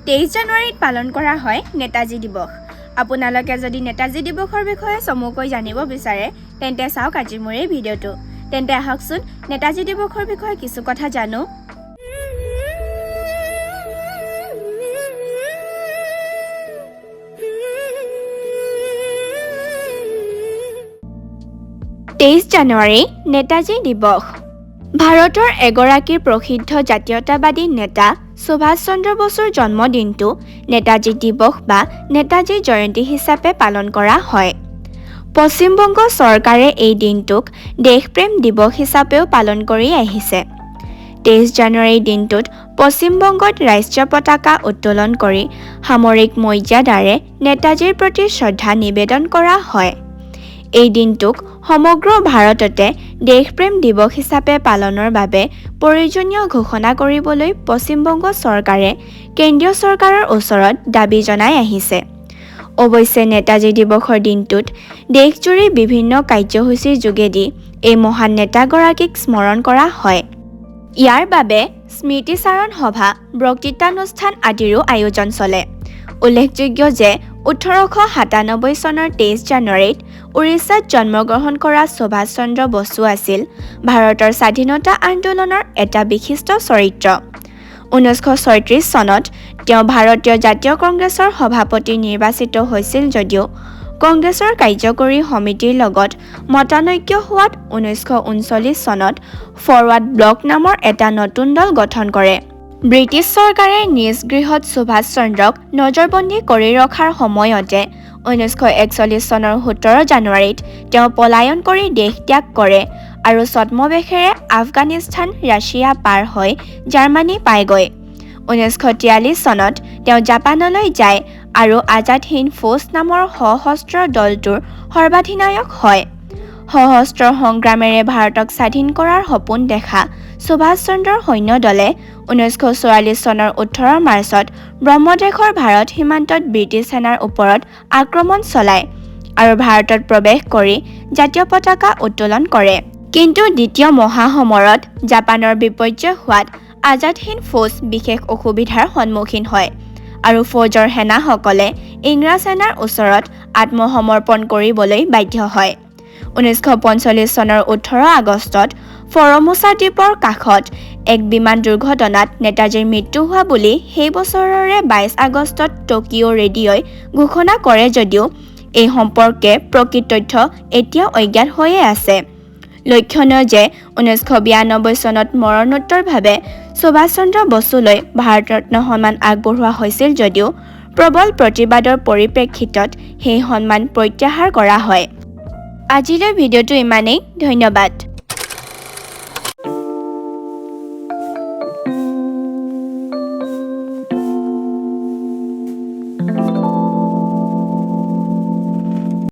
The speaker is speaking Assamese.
23 জানুৱাৰীত পালন কৰা হয় নেতাজী দিৱস। আপোনালোকে যদি নেতাজী দিৱসৰ বিষয়ে চমুকৈ জানিব বিচাৰে তেন্তে চাওক আজি মোৰ এই ভিডিঅ'টো। তেন্তে আহকচোন নেতাজী দিৱসৰ বিষয়ে কিছু কথা জানো। জানুৱাৰী নেতাজী দিৱস। ভাৰতৰ এগৰাকী প্ৰসিদ্ধ জাতীয়তাবাদী নেতা সুভাষ চন্দ্ৰ বসুৰ জন্মদিনটো নেতাজী দিৱস বা নেতাজী জয়ন্তী হিচাপে পালন কৰা হয়। পশ্চিম বংগ চৰকাৰে এই দিনটোক দেশপ্ৰেম দিৱস হিচাপেও পালন কৰি আহিছে। 23 জানুৱাৰীৰ দিনটোত পশ্চিম বংগত ৰাষ্ট্ৰীয় পতাকা উত্তোলন কৰি সামৰিক মৰ্যাদাৰে নেতাজীৰ প্ৰতি শ্ৰদ্ধা নিবেদন কৰা হয়। এই দিনটোক সমগ্ৰ ভাৰততে দেশপ্ৰেম দিৱস হিচাপে পালনৰ বাবে প্ৰয়োজনীয় ঘোষণা কৰিবলৈ পশ্চিম বংগ চৰকাৰে কেন্দ্ৰীয় চৰকাৰৰ ওচৰত দাবী জনাই আহিছে। অৱশ্যে নেতাজী দিৱসৰ দিনটোত দেশজুৰি বিভিন্ন কাৰ্যসূচীৰ যোগেদি এই মহান নেতাগৰাকীক স্মৰণ কৰা হয়। ইয়াৰ বাবে স্মৃতিচাৰণ সভা, বক্তৃতানুষ্ঠান আদিৰো আয়োজন চলে। উল্লেখযোগ্য যে 1897 চনৰ 23 জানুৱাৰীত উৰিষ্যাত জন্মগ্ৰহণ কৰা সুভাষ চন্দ্ৰ বসু আছিল ভাৰতৰ স্বাধীনতা আন্দোলনৰ এটা বিশিষ্ট চৰিত্ৰ। 1936 চনত তেওঁ ভাৰতীয় জাতীয় কংগ্ৰেছৰ সভাপতি নিৰ্বাচিত হৈছিল যদিও কংগ্ৰেছৰ কাৰ্যকৰী সমিতিৰ লগত মতানৈক্য হোৱাত 1939 চনত ফৰৱাৰ্ড ব্লক নামৰ এটা নতুন দল গঠন কৰে। ব্ৰিটিছ চৰকাৰে নিজ গৃহত সুভাষ চন্দ্ৰক নজৰবন্দী কৰি ৰখাৰ সময়তে 1941 চনৰ 17 জানুৱাৰীত তেওঁ পলায়ন কৰি দেশ ত্যাগ কৰে আৰু ছদ্মবেশেৰে আফগানিস্তান, ৰাছিয়া পাৰ হৈ জাৰ্মানী পায়গৈ। 1943 চনত তেওঁ জাপানলৈ যায় আৰু আজাদ হিন্দ ফৌজ নামৰ সশস্ত্ৰ দলটোৰ সৰ্বাধিনায়ক হয়। সশস্ত্ৰ সংগ্ৰামেৰে ভাৰতক স্বাধীন কৰাৰ সপোন দেখা সুভাষ চন্দ্ৰৰ সৈন্য দলে 1944 চনৰ 18 মাৰ্চত ব্ৰহ্মদেশৰ ভাৰত সীমান্তত ব্ৰিটিছ সেনাৰ ওপৰত আক্ৰমণ চলায় আৰু ভাৰতত প্ৰৱেশ কৰি জাতীয় পতাকা উত্তোলন কৰে। কিন্তু দ্বিতীয় মহাসমৰত জাপানৰ বিপৰ্যয় হোৱাত আজাদ হিন্দ ফৌজ বিশেষ অসুবিধাৰ সন্মুখীন হয় আৰু ফৌজৰ সেনাসকলে ইংৰাজ সেনাৰ ওচৰত আত্মসমৰ্পণ কৰিবলৈ বাধ্য হয়। 1945 চনৰ 18 আগষ্টত ফৰমোছা দ্বীপৰ কাষত এক বিমান দুৰ্ঘটনাত নেতাজীৰ মৃত্যু হোৱা বুলি সেই বছৰৰে 22 আগষ্টত টকিঅ' ৰেডিঅ'ই ঘোষণা কৰে যদিও এই সম্পৰ্কে প্ৰকৃত তথ্য এতিয়াও অজ্ঞাত হৈয়ে আছে। লক্ষণীয় যে 1992 চনত মৰণোত্তৰভাৱে সুভাষ চন্দ্ৰ বসুলৈ ভাৰত ৰত্ন সন্মান আগবঢ়োৱা হৈছিল যদিও প্ৰবল প্ৰতিবাদৰ পৰিপ্ৰেক্ষিতত সেই সন্মান প্ৰত্যাহাৰ কৰা হয়। আজিলৈ ভিডিঅ'টো ইমানেই। ধন্যবাদ।